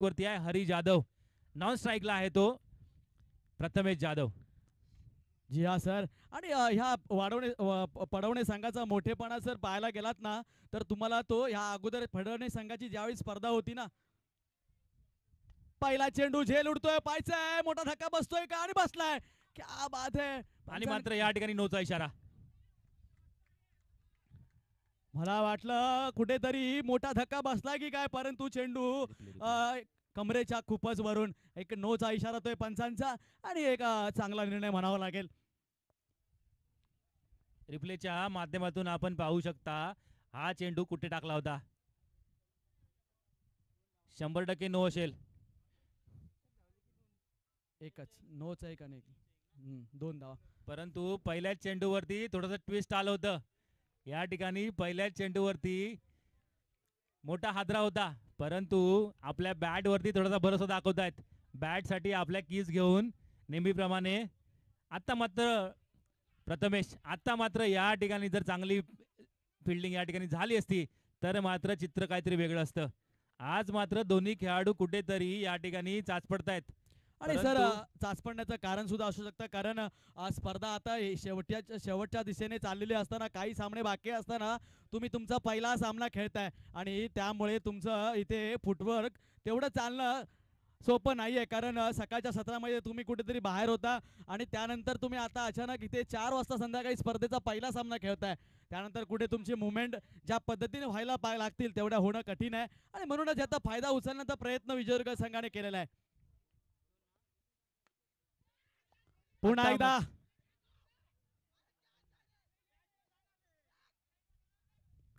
वरती आहे हरी जाधव, नॉन स्ट्राईकला आहे तो प्रथमेश जाधव. जी हा सर. आणि ह्या पडवणे संघाचा मोठेपणा सर पाहायला गेलात ना, तर तुम्हाला तो ह्या अगोदर पडवणे संघाची ज्यावेळी स्पर्धा होती ना, पहिला चेंडू झेल उडतोय, पायचा मोठा धक्का बसतोय का, आणि बसलाय. क्या बात है. आणि मात्र या ठिकाणी नोचा इशारा. मला वाटलं कुठेतरी मोठा धक्का बसला की काय, परंतु चेंडू कमरेच्या खूपच वरून एक नोचा इशारा तोय पंचांचा, आणि एक चांगला निर्णय म्हणावा लागेल. रिप्लेच्या माध्यमातून आपण पाहू शकता हा चेंडू कुठे टाकला होता. 100% नो असेल. एकच नोच आहे का नाही, 2 धावा. परंतु पहिल्याच चेंडूवरती थोडंसं ट्विस्ट आलं होतं. या ठिकाणी पहिल्याच चेंडूवरती मोठा हादरा होता, परंतु आपल्या बॅटवरती थोडासा भरोसा दाखवतायत. बॅटसाठी आपल्या कीज घेऊन नेहमीप्रमाणे. आता मात्र प्रथमेश, आता मात्र या ठिकाणी जर चांगली फिल्डिंग या ठिकाणी झाली असती तर मात्र चित्र काहीतरी वेगळं असतं. आज मात्र दोन्ही खेळाडू कुठेतरी या ठिकाणी चाचपडतायत. आणि सर चाचपडण्याचं कारण सुद्धा असू शकतं, कारण स्पर्धा आता शेवटच्या दिशेने चाललेली असताना, काही सामने बाकी असताना तुम्ही तुमचा पहिला सामना खेळताय, आणि त्यामुळे तुमचं इथे फुटवर्क तेवढं चालणं सोपं नाही आहे. कारण सकाळच्या सत्रामध्ये तुम्ही कुठेतरी बाहेर होता, आणि त्यानंतर तुम्ही आता अचानक इथे 4 वाजता संध्याकाळी स्पर्धेचा पहिला सामना खेळताय. त्यानंतर कुठे तुमची मुवमेंट ज्या पद्धतीने व्हायला लागतील तेवढ्या होणं कठीण आहे, आणि म्हणूनच याचा फायदा उचलण्याचा प्रयत्न विजयदुर्ग संघाने केलेला आहे. पुन्हा एकदा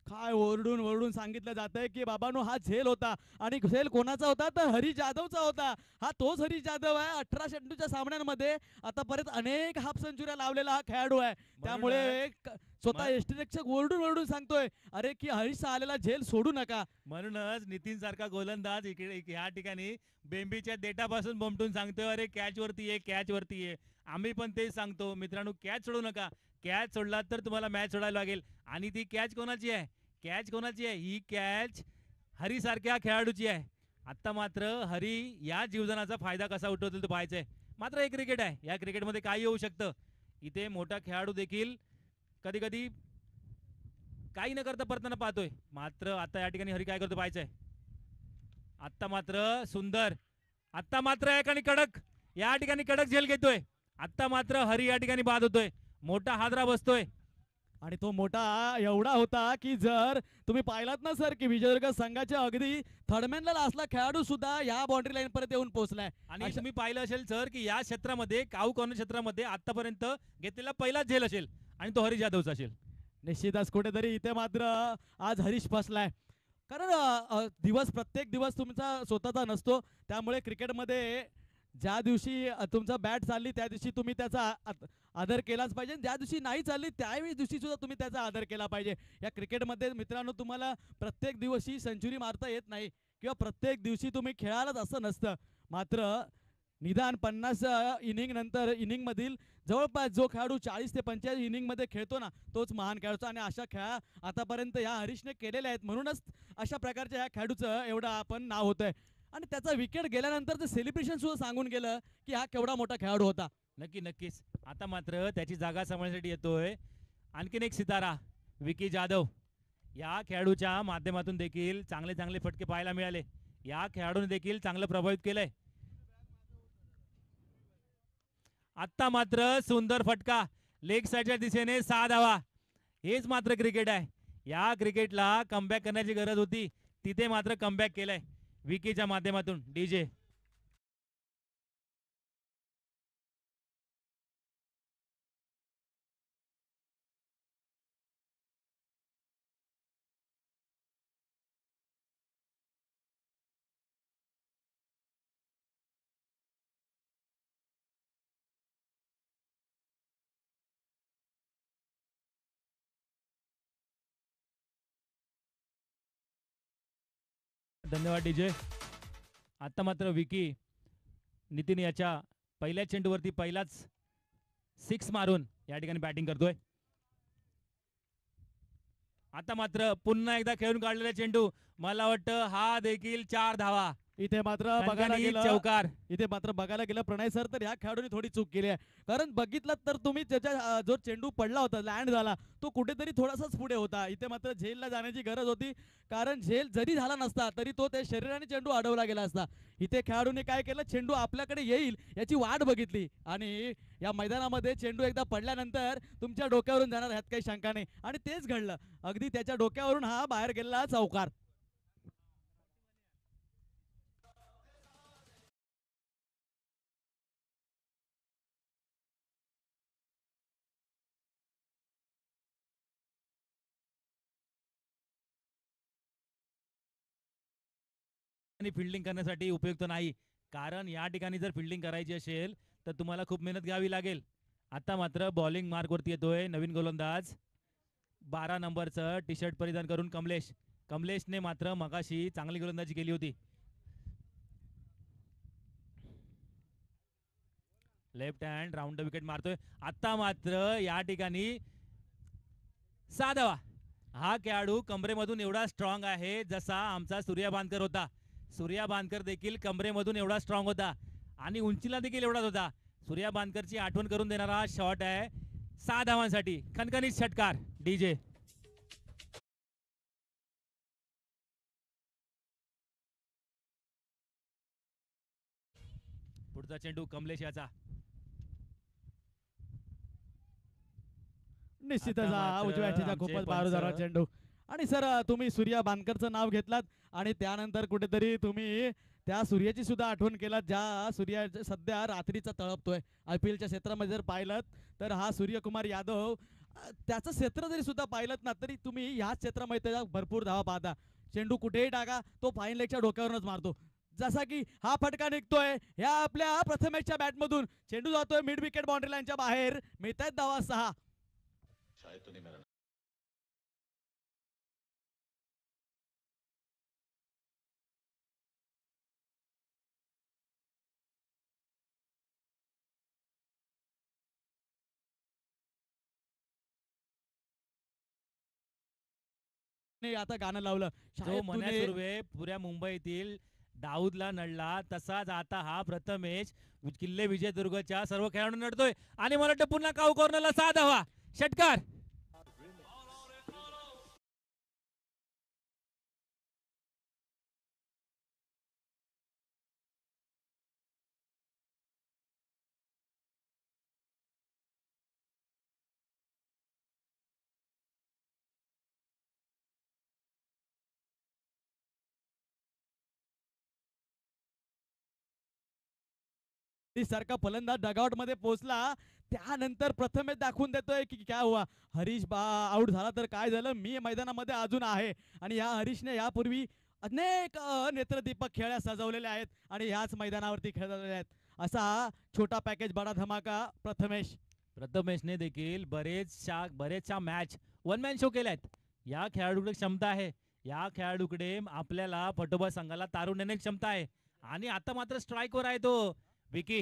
काय ओरडून ओरडून सांगितलं जातंय की बाबांनो, हा झेल होता, आणि झेल कोणाचा होता तर हरी जाधवचा होता. हा तोच हरी जाधव आहे. 18 चेंडूच्या सामन्यांमध्ये आतापर्यंत अनेक हाफ सेंचुऱ्या लावलेला हा खेळाडू आहे. त्यामुळे स्वतः यष्टीरक्षक ओरडून ओरडून सांगतोय अरे की हरीशचा आलेला झेल सोडू नका. म्हणूनच नितीन सारखा गोलंदाज इकडे ह्या ठिकाणी बेंबीच्या देठापासून बोमटून सांगतोय अरे कॅच वरती ये, कॅच वरती ये. आम्ही पण तेच सांगतो मित्रांनो, कॅच सोडू नका. कॅच सोडला तर तुम्हाला मॅच सोडायला लागेल. आणि ती कॅच कोणाची आहे? कॅच कोणाची आहे? ही कॅच हरी सारख्या खेळाडूची आहे. आता मात्र हरी या जीवदानाचा फायदा कसा उठवतील तो पाहायचंय. मात्र हे क्रिकेट आहे, या क्रिकेटमध्ये काही होऊ शकतं. इथे मोठा खेळाडू देखील कधी कधी काही न करता परताना पाहतोय. मात्र आता या ठिकाणी हरी काय करतो पाहायचंय. आता मात्र सुंदर, आता मात्र या ठिकाणी कडक, या ठिकाणी कडक झेल घेतोय. आता मात्र हरी या ठिकाणी बाद होतोय, मोठा हादरा बसतोय. आणि तो मोठा एवढा होता की जर तुम्ही पाहिलात ना सर की विजयदुर्ग संघाच्या अगदी थर्डमॅनला असला खेळाडू सुद्धा या बाउंड्री लाईन पर्यंत येऊन पोहोचलाय. आणि तुम्ही पाहिलं असेल सर की या क्षेत्रामध्ये काऊ कॉर्नर क्षेत्रामध्ये आतापर्यंत घेतलेला पहिलाच झेल असेल, आणि तो हरी जाधवचा असेल. निश्चितच कुठेतरी इथे मात्र आज हरीश फसलाय. कारण प्रत्येक दिवस तुमचा स्वतःचा नसतो. त्यामुळे क्रिकेटमध्ये ज्या दिवशी तुमचा बॅट चालली त्या दिवशी तुम्ही त्याचा आदर केलाच पाहिजे, ज्या दिवशी नाही चालली त्यावेळी दिवशी सुद्धा तुम्ही त्याचा आदर केला पाहिजे. या क्रिकेटमध्ये मित्रांनो तुम्हाला प्रत्येक दिवशी सेंचुरी मारता येत नाही, किंवा प्रत्येक दिवशी तुम्ही खेळालाच असं नसतं. मात्र निदान 50 इनिंग नंतर इनिंगमधील जवळपास जो खेळाडू 40 ते 45 इनिंगमध्ये खेळतो ना, तोच महान खेळतो. आणि अशा खेळा आतापर्यंत या हरीशने केलेल्या आहेत, म्हणूनच अशा प्रकारच्या ह्या खेळाडूचं एवढं आपण नाव होतंय. आणि त्याचा विकेट गेल्यानंतर सेलिब्रेशन सुद्धा सांगून गेलं की हा केवढा मोठा खेळाडू होता. नक्कीच. आता मात्र त्याची जागा सांभाळण्यासाठी येतोय आणखीन एक सितारा विकी जाधव. या खेळाडूच्या माध्यमातून देखील चांगले चांगले फटके पाहायला मिळाले. या खेळाडूने देखील चांगलं प्रभावित केलंय. आता मात्र सुंदर फटका लेग साईडच्या दिशेने 6 धावा. हेच मात्र क्रिकेट आहे. या क्रिकेटला कमबॅक करण्याची गरज होती, तिथे मात्र कमबॅक केलंय विकीच्या माध्यमातून. डीजे धन्यवाद डीजे. आता मात्र विकी नितीन याच्या पहिल्या चेंडूवरती पहिलाच 6 मारून या ठिकाणी बॅटिंग करतोय. आता मात्र पुन्हा एकदा खेळून काढलेला चेंडू, मला वाटतं हा देखील 4 धावा. इथे मात्र बघायला कणकणी गेलं चौकार. इथे मात्र बघायला गेलं प्रणय सर तर ह्या खेळाडूने थोडी चूक केली आहे. कारण बघितलं तर तुम्ही त्याच्या जो चेंडू पडला होता लँड झाला तो कुठेतरी थोडासाच पुढे होता. इथे मात्र झेलला जाण्याची गरज होती, कारण झेल जरी झाला नसता तरी तो त्या शरीराने चेंडू अडवला गेला असता. इथे खेळाडूने काय केलं, चेंडू आपल्याकडे येईल याची वाट बघितली आणि या मैदानामध्ये चेंडू एकदा पडल्यानंतर तुमच्या डोक्यावरून जाणार ह्यात काही शंका नाही, आणि तेच घडलं. अगदी त्याच्या डोक्यावरून हा बाहेर गेलेला चौकार. आणि फिल्डिंग करण्यासाठी उपयुक्त नाही, कारण या ठिकाणी जर फिल्डिंग करायची असेल तर तुम्हाला खूप मेहनत घ्यावी लागेल. आता मात्र बॉलिंग मार्कवरती येतोय नवीन गोलंदाज 12 नंबरचं टी शर्ट परिधान करून कमलेश. कमलेशने मात्र मगाशी चांगली गोलंदाजी केली होती. लेफ्ट हँड राऊंड विकेट मारतोय. आता मात्र या ठिकाणी 6 धावा. हा खेळाडू कमरेमधून एवढा स्ट्रॉंग आहे जसा आमचा सूर्या बांदकर होता. सूर्या बांदकर देखील कमरेमधून एवढा स्ट्रॉंग होता आणि उंचीला देखील एवढाच होता. सूर्या बांदकरची आठवण करून देणारा शॉट आहे 6 धावांसाठी. खणखणीत षटकार डीजे. पुढचा चेंडू कमलेश याचा. निश्चितच आता हा मात्र उजव्या हातीचा आमचे खूपच पंच बारूदार चेंडू. आणि सर तुम्ही सूर्या बांदकरचं नाव घेतलात आणि त्यानंतर कुठेतरी तुम्ही त्या सूर्याची सुद्धा आठवण केलात, ज्या सूर्या सध्या रात्रीचा तळपतोय. IPLच्या क्षेत्रामध्ये जर पाहिलं तर हा सूर्यकुमार यादव, त्याचं क्षेत्र जरी सुद्धा पाहिलं ना तरी तुम्ही ह्याच क्षेत्रामध्ये त्याच्या भरपूर धावा पाहता. चेंडू कुठेही टाका तो फाईन लेगच्या डोक्यावरूनच मारतो. जसा की हा फटका निघतोय ह्या आपल्या प्रथमेशच्या बॅटमधून, चेंडू जातोय मिड विकेट बाउंड्री लाईनच्या बाहेर. मिळतायत धावा 6. शायद तो नहीं मेरा नाही आता गाणं लावलं जो शायद मन्या तूने. सुर्वे पुऱ्या मुंबईतील दाऊदला नडला तसाच आता हा प्रथमेश किल्ले विजयदुर्गच्या सर्व खेळाडूंना नडतोय आणि मला वाटतं पुन्हा काऊ कॉर्नरला 6 धावा. षटकार. सारखा फलंदाज डगआउट मध्ये पोहोचला त्यानंतर प्रथमेश दाखवून देतोय की क्या हुआ. हरीश बा आउट झाला तर काय झालं, मी मैदानामध्ये अजून आहे. आणि या हरीशने यापूर्वी अनेक नेत्रदीपक खेळ्या सजवलेल्या आहेत आणि ह्याच मैदानावरती खेळलेल्या आहेत. असा छोटा पॅकेज बडा धमाका प्रथमेश. प्रथमेशने देखील बरेचशा मॅच वन मॅन शो केल्यात. या खेळाडूकडे क्षमता आहे. या खेळाडूकडे आपल्याला पटोबा संघाला तारून नेण्याची क्षमता आहे. आणि आता मात्र स्ट्राईकवर आहे तो विकी.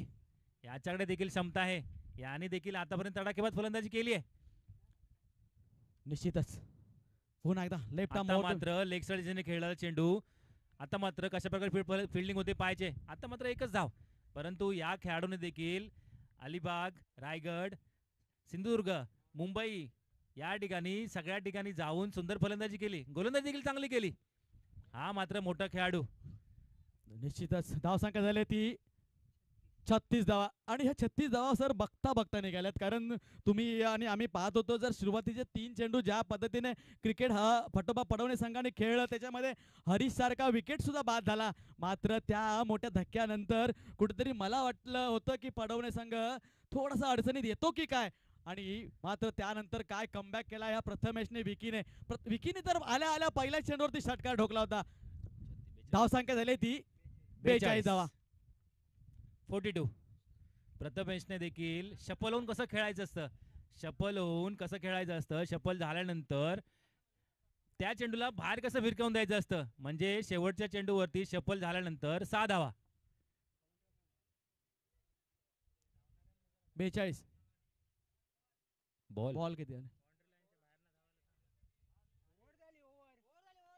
याच्याकडे देखील क्षमता आहे. याने देखील आतापर्यंत तडाखेबाज फलंदाजी केली आहे. निश्चितच पुन्हा एकदा लेफ्ट आता मात्र लेग साईडने खेळला चेंडू. आता मात्र कशा प्रकारे फिल्डिंग होते पाहिजे. आता मात्र एकच धाव, परंतु या खेळाडूने देखील अलिबाग, रायगड, सिंधुदुर्ग, मुंबई या ठिकाणी सगळ्या ठिकाणी जाऊन सुंदर फलंदाजी केली. गोलंदाजी देखील चांगली केली. हा मात्र मोठा खेळाडू. निश्चितच धावसंख्या झाली ती 36 धावा. आणि ह्या 36 धावा सर बघता बघता निघाल्यात, कारण तुम्ही आणि आम्ही पाहत होतो जर सुरुवातीचे 3 चेंडू ज्या पद्धतीने क्रिकेट हा फटोबा पडवणे संघाने खेळलं त्याच्यामध्ये हरीश सारखा विकेट सुद्धा बाद झाला. मात्र त्या मोठ्या धक्क्यानंतर कुठेतरी मला वाटलं होतं की पडवणे संघ थोडासा अडचणीत येतो की काय, आणि मात्र त्यानंतर काय कमबॅक केला या प्रथमेशने. विकीने तर आल्या आल्या पहिल्या चेंडूवरती षटकार ठोकला होता. धावसंख्या झाली ती 42 धावा. 42. प्रथमेशने देखील शफल होऊन कसं खेळायचं असतं, शफल झाल्यानंतर त्या चेंडूला बाहेर कसं भिरकावून द्यायचं असतं, म्हणजे शेवटच्या चेंडूवरती शफल झाल्यानंतर 6 धावा. 42 बॉल बॉल किती आले?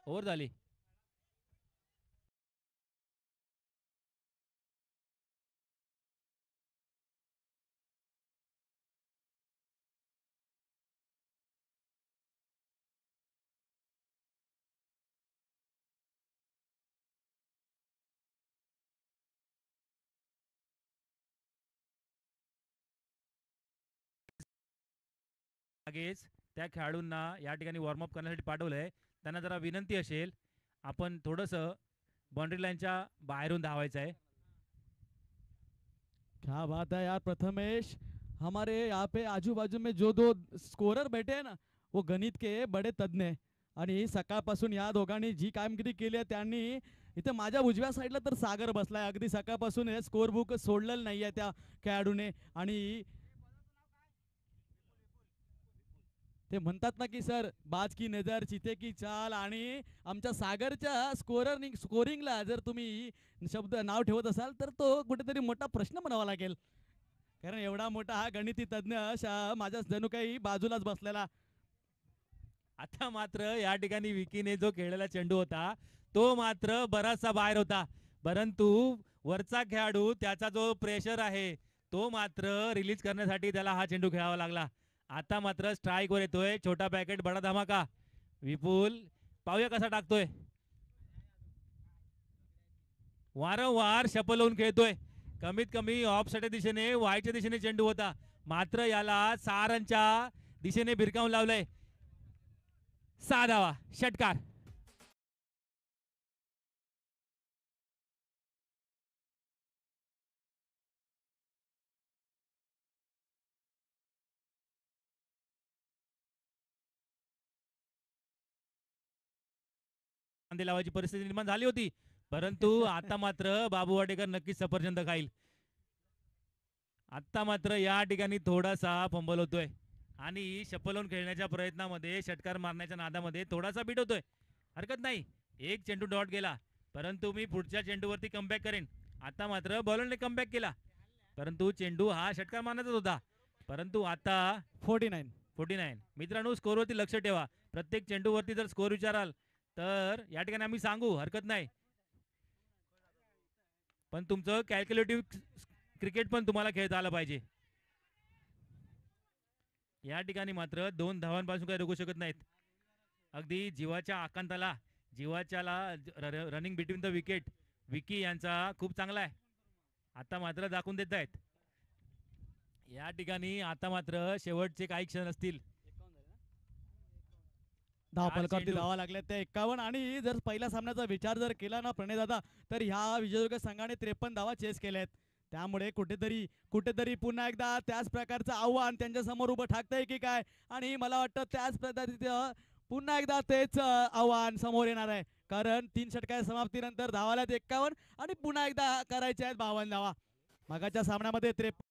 ओव्हर झाली. मागेच त्या खेळाडूंना या ठिकाणी वॉर्मअप करण्यासाठी पाठवलंय. त्यांना जरा विनंती असेल, आपण थोडंसं बाउंड्री लाईनच्या बाहेरून धावायचं आहे. क्या बात है यार प्रथमेश, हमारे यहाँ पे आजू बाजू में जो दो स्कोरर बैठे हैं ना, वो गणित के बडे तज्ञ आहे. आणि सकाळपासून या दोघांनी जी कामगिरी केली आहे त्यांनी इथे माझ्या उजव्या साईडला तर सागर बसलाय. अगदी सकाळपासून हे स्कोर बुक सोडलेलं नाहीये त्या खेळाडूने. आणि ते म्हणतात ना की सर, बाज की नजर चिते की चाल, आणि आमच्या सागरच्या स्कोरिंगला जर तुम्ही नाव ठेवत असाल तर तो कुठेतरी मोठा प्रश्न म्हणावा लागेल. कारण एवढा मोठा हा गणिती तज्ञ माझ्या जणू काही बाजूलाच बसलेला. आता मात्र या ठिकाणी विकीने जो खेळलेला चेंडू होता तो मात्र बराचसा बाहेर होता, परंतु वरचा खेळाडू त्याचा जो प्रेशर आहे तो मात्र रिलीज करण्यासाठी त्याला हा चेंडू खेळावा लागला. आता मात्र स्ट्राईक वर येतोय छोटा पॅकेट बडा धमाका. विपुल पाहूया कसा टाकतोय. वारंवार शपल लावून खेळतोय. कमीत कमी ऑफ साईडच्या दिशेने वायच्या दिशेने चेंडू होता, मात्र याला 6 रनच्या दिशेने भिरकावून लावलंय. 6 धावा, षटकार. कांदे लावायची परिस्थिती निर्माण झाली होती, परंतु आता मात्र बाबू वाटेकर नक्कीच सफरचंद खाईल. आता मात्र या ठिकाणी थोडासा फंबल होतोय आणि शपलवून खेळण्याच्या प्रयत्नामध्ये षटकार मारण्याच्या नादामध्ये थोडासा बीट होतोय. हरकत नाही, एक चेंडू डॉट गेला, परंतु मी पुढच्या चेंडूवरती कमबॅक करेन. आता मात्र बॉलरने कमबॅक केला, परंतु चेंडू हा षटकार मारण्याचाच होता. परंतु आता 49. मित्रांनो, स्कोरवरती लक्ष ठेवा. प्रत्येक चेंडूवरती जर स्कोर विचाराल तर या ठिकाणी आम्ही सांगू, हरकत नाही, पण तुमचं कॅल्क्युलेटिव्ह क्रिकेट पण तुम्हाला खेळता आलं पाहिजे. या ठिकाणी मात्र 2 धावांपासून काही रोखू शकत नाहीत. अगदी जीवाच्या आकांताला, जीवाच्याला running between the wicket Vicky यांचा खूप चांगला आहे. आता मात्र दाखवून देत आहेत. या ठिकाणी आता मात्र शेवटचे काही क्षण असतील. धावफलकावरती धावा लागल्या त्या 51. आणि जर पहिल्या सामन्याचा विचार जर केला ना प्रणय दादा, तर ह्या विजयदुर्ग संघाने 53 धावा चेस केल्यात. त्यामुळे कुठेतरी पुन्हा एकदा त्याच प्रकारचं आव्हान त्यांच्या समोर उभं ठाकतंय की काय, आणि मला वाटतं त्याच पद्धतीचं पुन्हा एकदा तेच आव्हान समोर येणार आहे. कारण 3 षटकाच्या समाप्तीनंतर धावाल्यात 51 आणि पुन्हा एकदा करायचे आहेत 52 धावा. मागाच्या सामन्यामध्ये 53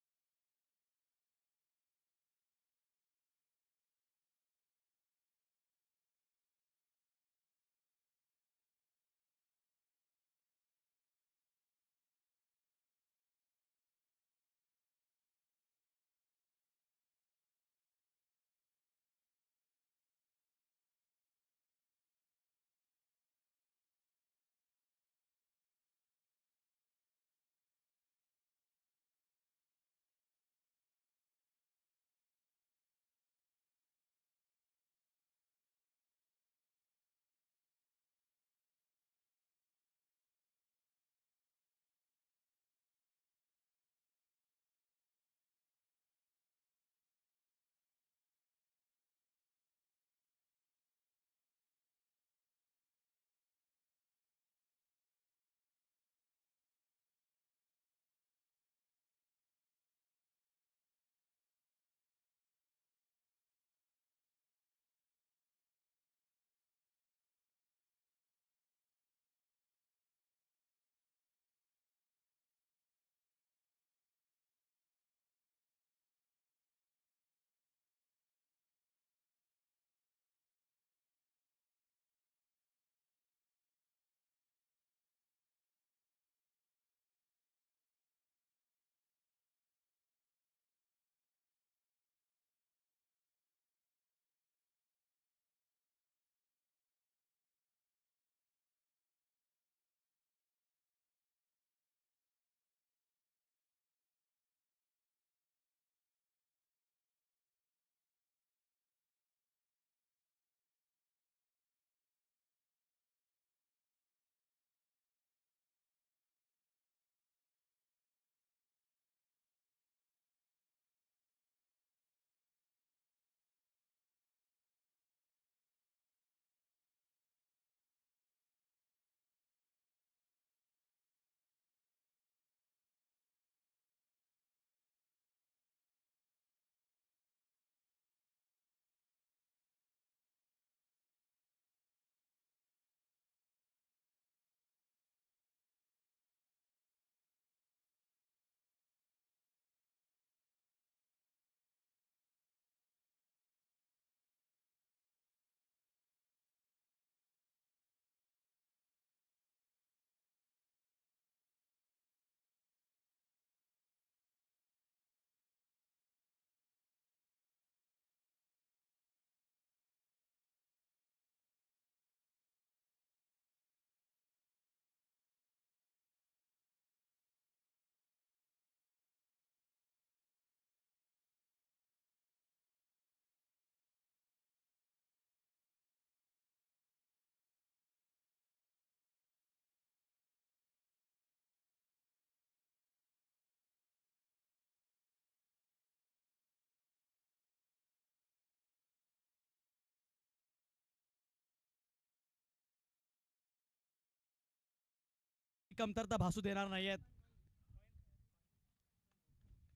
कमतरता भासू देणार नाहीयेत.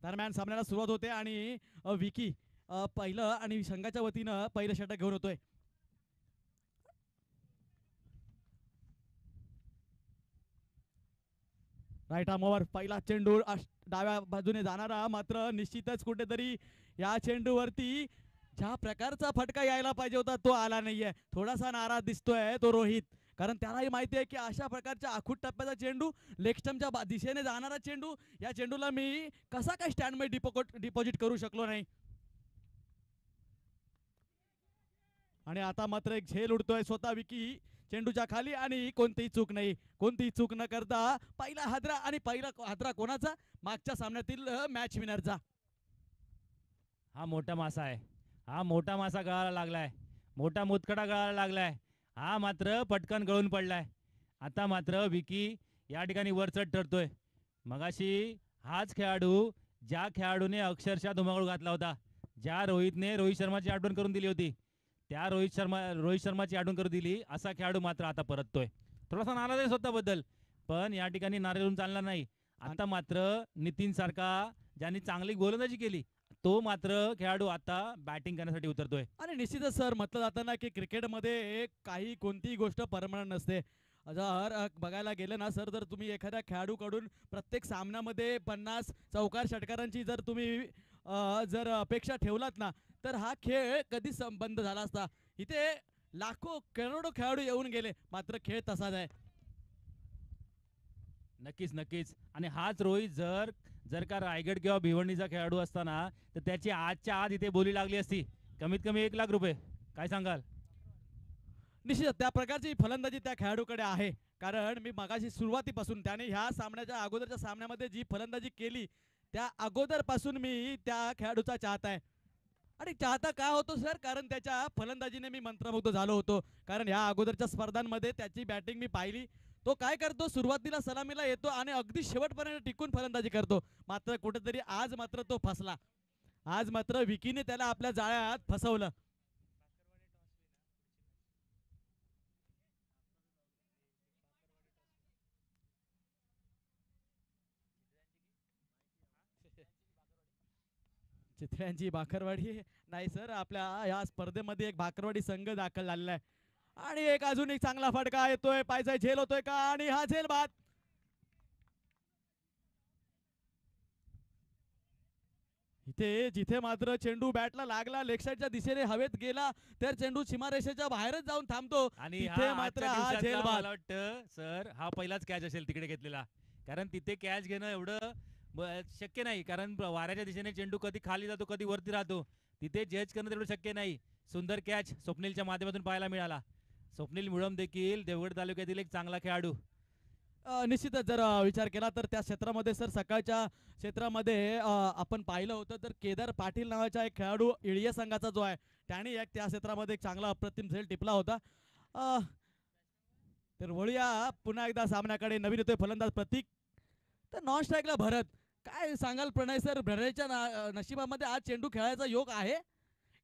दरम्यान सामन्याला सुरुवात होते आणि विकी पहिलं आणि संघाच्या वतीनं पहिलं षटक घेऊन होतोय. राईट आर्मवर पहिला चेंडू डाव्या बाजूने जाणारा, मात्र निश्चितच कुठेतरी या चेंडूवरती ज्या प्रकारचा फटका यायला पाहिजे होता तो आला नाहीये. थोडासा नाराज दिसतोय तो रोहित, कारण त्यालाही माहिती आहे की अशा प्रकारच्या आखूट टप्प्याचा चेंडू, लेग स्टंपच्या दिशेने जाणारा चेंडू, या चेंडूला मी कसा काय स्टँड मध्ये डिपॉझिट करू शकलो नाही. आणि आता मात्र एक झेल उडतोय स्वतः विकी चेंडूच्या खाली आणि कोणतीही चूक नाही. कोणतीही चूक न करता पहिला हादरा, आणि पहिला हादरा कोणाचा? मागच्या सामन्यातील मॅच विनरचा. हा मोठा मासा आहे, हा मोठा मासा गळाला लागलाय, मोठा मुतखडा गळाला लागलाय. हा मात्र पटकन गळून पडलाय. आता मात्र विकी या ठिकाणी वरचढ ठरतोय. मगाशी हाच खेळाडू, ज्या खेळाडूने अक्षरशः धुमाकूळ घातला होता, ज्या रोहितने रोहित शर्माची आठवण करून दिली होती, त्या रोहित शर्माची आठवण करून दिली, असा खेळाडू मात्र आता परततोय. थोडासा नाराज आहे स्वतःबद्दल, पण या ठिकाणी नाराज होऊन चालणार नाही. आता मात्र नितीन सारखा ज्यांनी चांगली गोलंदाजी केली, तो मात्र खेळाडू आता बॅटिंग करण्यासाठी उतरतोय. आणि निश्चितच सर, म्हटलं जातं ना की क्रिकेटमध्ये काही कोणतीही गोष्ट परमनंट नसते. जर बघायला गेलं ना सर, जर तुम्ही एखाद्या खेळाडूकडून प्रत्येक सामन्यामध्ये 50 चौकार षटकारांची जर तुम्ही जर अपेक्षा ठेवलात ना, तर हा खेळ कधीच बंद झाला असता. इथे लाखो करोडो खेळाडू येऊन गेले, मात्र खेळ तसाच आहे. नक्कीच नक्कीच. आणि हाच रोहित जर जर का रायगड किंवा भिवंडीचा खेळाडू असताना, तर त्याची आजच्या आज इथे बोली लागली असती, कमीत कमी 1 लाख रुपये. काय सांगाल? निश्चित त्या प्रकारची फलंदाजी त्या खेळाडूकडे आहे, कारण मी मगाशी सुरुवातीपासून त्याने ह्या सामन्याच्या अगोदरच्या सामन्यामध्ये जी फलंदाजी केली, त्या अगोदरपासून मी त्या खेळाडूचा चाहता आहे. आणि चाहता का होतो सर? कारण त्याच्या फलंदाजीने मी मंत्रमुग्ध झालो होतो. कारण ह्या अगोदरच्या स्पर्धांमध्ये त्याची बॅटिंग मी पाहिली. तो काय करतो, सुरुवातीला सलामीला येतो आणि अगदी शेवटपर्यंत टिकून फलंदाजी करतो. मात्र कुठेतरी आज मात्र तो फसला. आज मात्र विकीने त्याला आपल्या जाळ्यात फसवलं. चित्र्यांची भाकरवाडी नाही सर, आपल्या या स्पर्धेमध्ये एक भाकरवाडी संघ दाखल झालेला आहे. आणि एक अजून एक चांगला फटका येतोय, पायचा झेल होतोय का? आणि हा झेल बाद. इथे जिथे मात्र चेंडू बॅटला लागला, लेग साईडच्या दिशेने हवेत गेला, तर चेंडू सीमारेषेच्या बाहेरच जाऊन थांबतो. आणि तिथे मात्र हा झेल बाद. मला वाटतं सर, हा पहिलाच कॅच असेल तिकडे घेतलेला, कारण तिथे कॅच घेणं एवढं शक्य नाही, कारण वाऱ्याच्या दिशेने चेंडू कधी खाली जातो कधी वरती राहतो. तिथे जज करणं तेवढं शक्य नाही. सुंदर कॅच स्वप्नीलच्या माध्यमातून पाहायला मिळाला. स्वप्नील मुळम देखील देवगड तालुक्यातील एक चांगला खेळाडू. निश्चितच जर विचार केला तर त्या क्षेत्रामध्ये सर, सकाळच्या क्षेत्रामध्ये आपण पाहिलं होतं तर केदार पाटील नावाचा एक खेळाडू इळिया संघाचा जो आहे, त्याने एक त्या क्षेत्रामध्ये एक चांगला अप्रतिम झेल टिपला होता. तर वळूया पुन्हा एकदा सामन्याकडे. नवीन येतोय फलंदाज प्रतीक, तर नॉन स्ट्राईकला भरत. काय सांगाल प्रणय सर, भरतच्या नशिबामध्ये आज चेंडू खेळायचा योग आहे?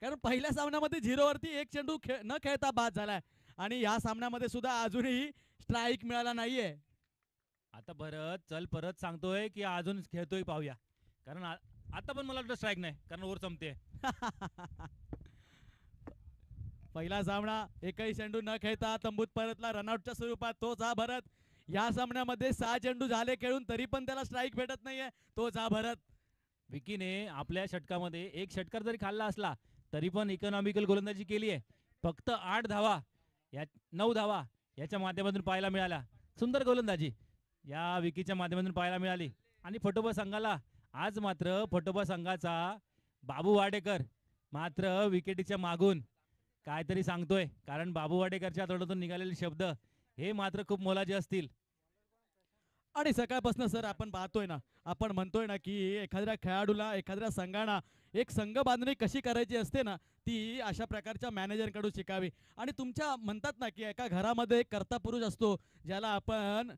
कारण पहिल्या सामन्यामध्ये 0 वरती एक चेंडू न खेळता बाद झालाय, आणि या सामन्यामध्ये सुद्धा अजूनही स्ट्राईक मिळाला नाहीये. आता भरत चल परत सांगतोय की अजून खेळतोय, पाहूया. कारण आता पण मला वाटतं स्ट्राईक नाही, कारण ओव्हर संपते. पहिला सामना एकही चेंडू न खेळता तंबूत परतला रनआउटच्या स्वरूपात तोच हा भरत. या सामन्यामध्ये 6 चेंडू झाले खेळून, तरी पण त्याला स्ट्राईक भेटत नाहीये, तोच हा भरत. विकीने आपल्या षटकामध्ये एक षटकार जरी खाल्ला असला, तरी पण इकॉनॉमिकल गोलंदाजी केली आहे. फक्त 8 धावा, 9 धावा याच्या माध्यमातून पाहायला मिळाल्या. सुंदर गोलंदाजी या विकीच्या माध्यमातून पाहायला मिळाली. आणि फटोबा संघाला आज मात्र फटोबा संघाचा बाबू वाडेकर मात्र विकेटीच्या मागून काहीतरी सांगतोय, कारण बाबू वाडेकरच्या तोंडातून निघालेले शब्द हे मात्र खूप मोलाचे असतील. आणि सकाळपासून सर आपण पाहतोय ना, आपण म्हणतोय ना की एखाद्या खेळाडूला, एखाद्या संघाना एक संघ बांधणी कशी करायची असते ना, ती अशा प्रकारच्या मॅनेजरकडून शिकावी. आणि तुमच्या म्हणतात ना की एका घरामध्ये एक कर्ता पुरुष असतो, ज्याला आपण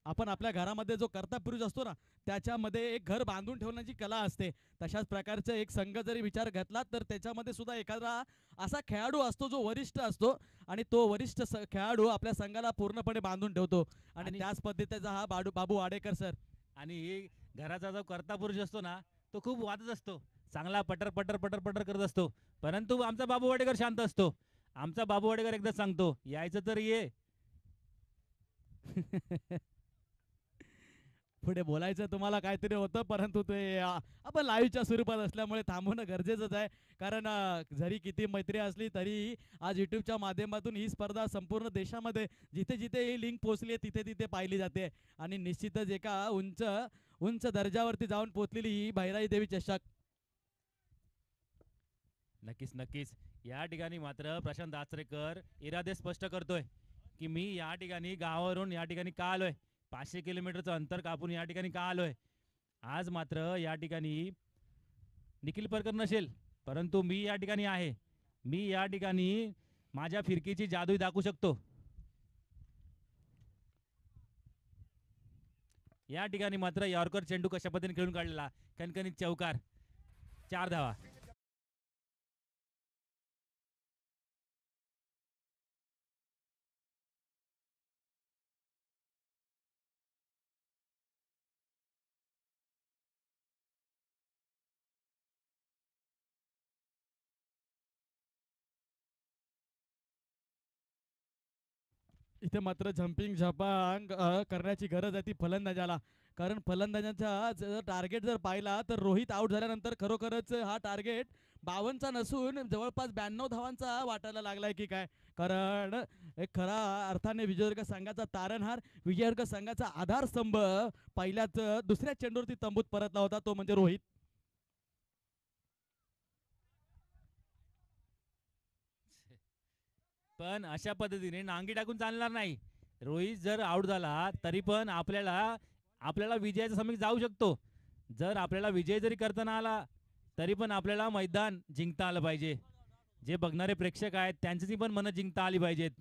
आपण आपल्या घरामध्ये जो कर्ता पुरुष असतो ना, त्याच्यामध्ये एक घर बांधून ठेवण्याची कला असते. तशाच प्रकारचं एक संघ जरी विचार घेतला तर त्याच्यामध्ये सुद्धा एखादा असा खेळाडू असतो जो वरिष्ठ असतो आणि तो वरिष्ठ खेळाडू आपल्या संघाला पूर्णपणे बांधून ठेवतो आणि त्याच पद्धतीचा हा बाबू वाडेकर सर. आणि घराचा जो कर्ता पुरुष असतो ना, तो खूप वादच असतो, चांगला पटर पटर पटर पटर करत असतो. परंतु आमचा बाबू वाडेकर शांत असतो. आमचा बाबू वाडेकर एकदा सांगतो, यायचं तर ये. पुढे बोलायचं तुम्हाला काहीतरी होतं, परंतु ते आपण लाईव्हच्या स्वरूपात असल्यामुळे थांबवणं गरजेचंच आहे. कारण जरी किती मैत्री असली तरी आज यूट्यूबच्या माध्यमातून ही स्पर्धा संपूर्ण देशामध्ये जिथे जिथे ही लिंक पोहोचली आहे तिथे तिथे पाहिली जाते आणि निश्चितच एका उंच उंच दर्जावरती जाऊन पोहोचलेली ही भैराई देवी चषक. नक्कीच नक्कीच. या ठिकाणी मात्र प्रशांत आचरेकर इरादे स्पष्ट करतोय की मी या ठिकाणी गावावरून या ठिकाणी का आलोय, 500 किलोमीटरचं अंतर कापून या ठिकाणी का आलोय. आज मात्र या ठिकाणी निखिल परकर नसेल, परंतु मी या ठिकाणी आहे. मी या ठिकाणी माझ्या फिरकीची जादू दाखवू शकतो. या ठिकाणी मात्र यॉर्कर चेंडू कशा पद्धतीने खेळून काढलेला, कणकणीत चौकार, 4 धावा. इथे मात्र झम्पिंग झपांग करण्याची गरज आहे ती फलंदाजाला. कारण फलंदाजांचा जर टार्गेट जर पाहिला तर रोहित आउट झाल्यानंतर खरोखरच हा टार्गेट 52चा नसून जवळपास 92 धावांचा वाटायला लागलाय की काय. कारण एक खरा अर्थाने विजयदुर्ग संघाचा तारणहार, विजयदुर्ग संघाचा आधारस्तंभ पहिल्याच दुसऱ्या चेंडूवरती तंबूत परतला होता, तो म्हणजे रोहित. पण अशा पद्धतीने नांगी टाकून चालणार नाही. रोहित जर आउट झाला तरी पण आपल्याला आपल्याला विजयाच्या समीप जाऊ शकतो. जर आपल्याला विजय जरी करताना आला तरी पण आपल्याला मैदान जिंकता आलं पाहिजे. जे बघणारे प्रेक्षक आहेत त्यांची पण मनं जिंकता आली पाहिजेत.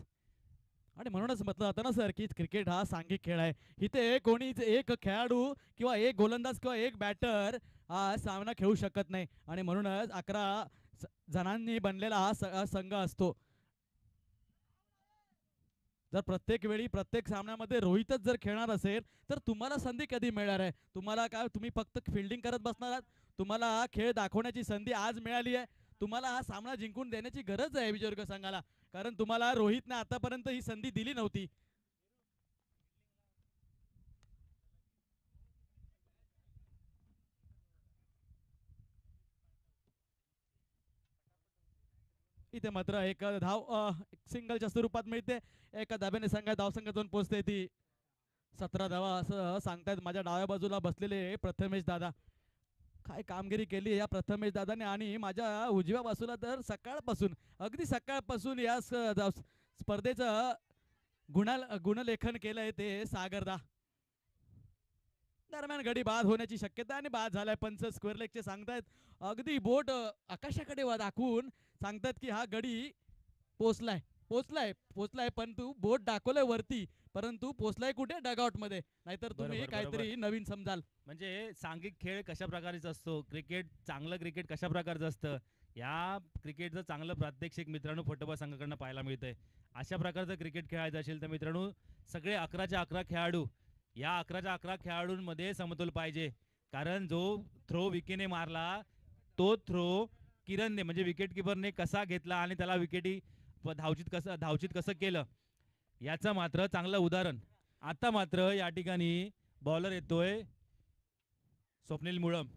आणि म्हणूनच म्हटलं जातं ना सर की क्रिकेट हा सांघिक खेळ आहे. इथे कोणीच एक खेळाडू किंवा एक गोलंदाज किंवा एक बॅटर हा सामना खेळू शकत नाही आणि म्हणूनच 11 जणांनी बनलेला हा संघ असतो. जर प्रत्येक वेळी प्रत्येक सामन्यामध्ये रोहितच जर खेळणार असेल तर तुम्हाला संधी कधी मिळणार आहे. तुम्हाला काय, तुम्ही फक्त फिल्डिंग करत बसणार आहात. तुम्हाला हा खेळ दाखवण्याची संधी आज मिळाली आहे. तुम्हाला हा सामना जिंकून देण्याची गरज आहे विजयदुर्ग संघाला, कारण तुम्हाला रोहितने आतापर्यंत ही संधी दिली नव्हती. इथे मात्र एक धाव सिंगलच्या स्वरूपात मिळते. एका धाब्याने संघ धावसंख्या 2 पोहोचते ती 17 धावा असं सांगतायत माझ्या डाव्या बाजूला बसलेले प्रथमेश दादा. काय कामगिरी केली या प्रथमेश दादाने. आणि माझ्या उजव्या बाजूला तर सकाळपासून अगदी सकाळपासून या स्पर्धेचं गुणलेखन केलंय ते सागरदा. दरम्यान गडी बाद होण्याची शक्यता आणि बाद झालाय. पंच स्क्वेअर लेगचे सांगतायत, अगदी बोट आकाशाकडे दाखवून सांगतात की हा गडी पोचलाय पोचलाय पोचलाय, पण तू बोट दाखवलंय वरती, परंतु पोचलाय कुठे, डगआउट मध्ये. नाहीतर तुम्ही बरोबर, काहीतरी नवीन समजाल. म्हणजे सांघिक खेळ कशा प्रकारचा असतो, क्रिकेट चांगलं क्रिकेट कशा प्रकारचं असतं, या क्रिकेटचं चांगलं प्रात्यक्षिक मित्रांनो फुटबॉल संघाकडनं पाहायला मिळतंय. अशा प्रकारचं क्रिकेट खेळायचं असेल तर मित्रांनो सगळे 11च्या 11 खेळाडू, या 11च्या 11 खेळाडूंमध्ये समतोल पाहिजे. कारण जो थ्रो विकीने मारला तो थ्रो किरणने म्हणजे विकेट किपरने कसा घेतला आणि त्याला विकेटी धावचित कसं केलं याचं मात्र चांगलं उदाहरण. आता मात्र या ठिकाणी बॉलर येतोय स्वप्नील मुळम.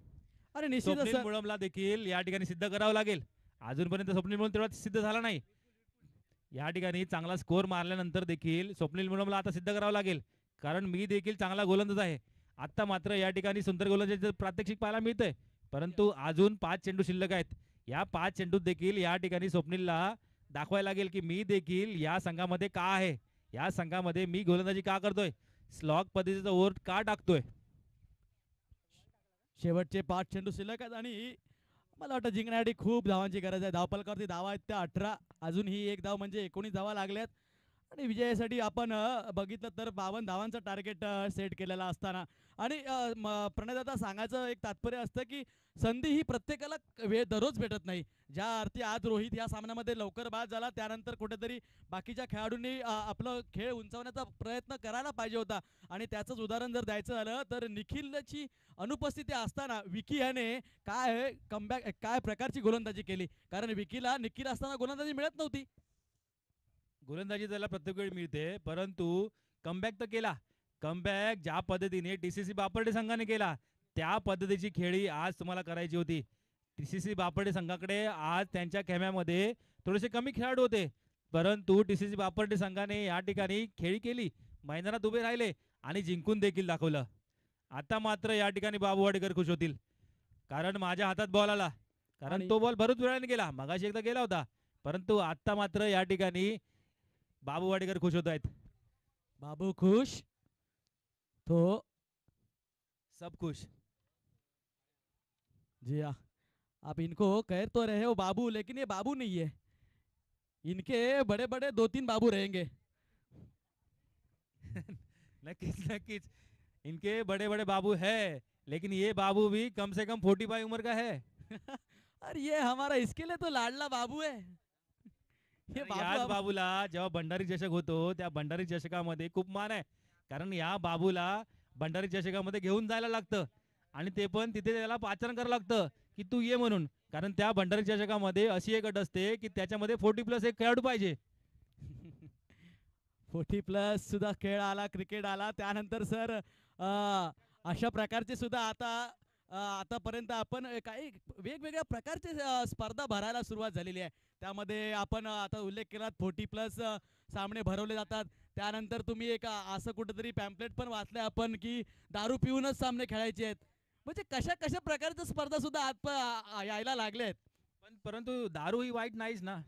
अरे निश्चित स्वप्नील मुळमला देखील या ठिकाणी सिद्ध करावं लागेल. अजूनपर्यंत स्वप्नील मुळम तेवढा सिद्ध झाला नाही. या ठिकाणी चांगला स्कोर मारल्यानंतर देखील स्वप्नील मुळमला आता सिद्ध करावं लागेल, कारण मी देखील चांगला गोलंदाज आहे. आता मात्र या ठिकाणी सुंदर गोलंदाजीचं प्रात्यक्षिक पाहायला मिळतंय, परंतु अजून 5 चेंडू शिल्लक आहेत. या 5 चेंडूत देखील या ठिकाणी स्वप्नीलला दाखवायला लागेल की मी देखील या संघामध्ये का आहे, या संघामध्ये मी गोलंदाजी का करतोय, स्लॉग पद्धतीचा ओव्हर का टाकतोय. शेवटचे 5 चेंडू शिल्लक आहेत आणि मला वाटतं जिंकण्यासाठी खूप धावांची गरज आहे. धावफलकावरती धावा आहेत त्या 18, अजून ही एक धाव म्हणजे 19 धावा लागल्यात. आणि विजयासाठी आपण बघितलं तर 52 धावांचा टार्गेट सेट केलेला असताना आणि प्रणयदादा सांगायचं एक तात्पर्य असतं की संधी ही प्रत्येकाला वेळ दररोज भेटत नाही. ज्या अर्थी आज रोहित या सामन्यामध्ये लवकर बाद झाला त्यानंतर कुठेतरी बाकीच्या खेळाडूंनी आपलं खेळ उंचावण्याचा प्रयत्न करायला पाहिजे होता आणि त्याचंच उदाहरण जर द्यायचं झालं तर निखिलची अनुपस्थिती असताना विकी याने काय कमबॅक काय प्रकारची गोलंदाजी केली, कारण विकीला निखिल असताना गोलंदाजी मिळत नव्हती. गोलंदाजी त्याला प्रत्येक वेळी मिळते, परंतु कमबॅक तर केला. कमबॅक ज्या पद्धतीने टीसीसी बापर्डे संघाने केला त्या पद्धतीची खेळी आज तुम्हाला करायची होती. टीसीसी बापर्डे संघाकडे आज त्यांच्या खेम्यामध्ये थोडेसे कमी खेळाडू होते, परंतु टीसीसी बापर्डे संघाने या ठिकाणी खेळी केली, मैदानात उभे राहिले आणि जिंकून देखील दाखवलं. आता मात्र या ठिकाणी बाबू वाडेकर खुश होतील, कारण माझ्या हातात बॉल आला, कारण आणि- तो बॉल बरोच वेळाने गेला, मगाशी एकदा गेला होता, परंतु आता मात्र या ठिकाणी बाबू वाडेकर खुश होत आहेत. बाबू खुश तो सब खुश. जी हाँ, आप इनको कह तो रहे हो बाबू, लेकिन ये बाबू नहीं है, इनके बड़े बड़े 2-3 बाबू रहेंगे. नक्कीच नक्कीच, इनके बड़े बड़े बाबू है, लेकिन ये बाबू भी कम से कम 45 उम्र का है. अरे ये हमारा इसके लिए तो लाडला बाबू है. हे आणि बाबू याच बाबूला जेव्हा भंडारी चषक होतो त्या भंडारी चषकामध्ये खूप मान आहे, कारण या बाबूला भंडारी चषकामध्ये घेऊन जायला लागतं आणि ते पण तिथे त्याला पाचारण करावं लागतं की तू ये म्हणून, कारण त्या भंडारी चषकामध्ये अशी एक अट असते की त्याच्यामध्ये 40+ एक खेळाडू पाहिजे. 40+ सुद्धा खेळ आला, क्रिकेट आला, त्यानंतर सर अशा प्रकारचे सुद्धा आतापर्यंत आपण काही वेगवेगळ्या प्रकारचे स्पर्धा भरायला सुरुवात झालेली आहे. त्यामध्ये आपण आता उल्लेख केला 40+ सामने भरवले जातात. त्यानंतर तुम्ही एक असं कुठेतरी पॅम्पलेट पण वाचलंय आपण की दारू पिऊनच सामने खेळायचे आहेत. म्हणजे कशा कशा प्रकारच्या स्पर्धा सुद्धा यायला लागल्या आहेत. पण परंतु दारू ही वाईट नाहीच ना.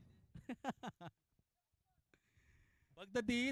फक्त ती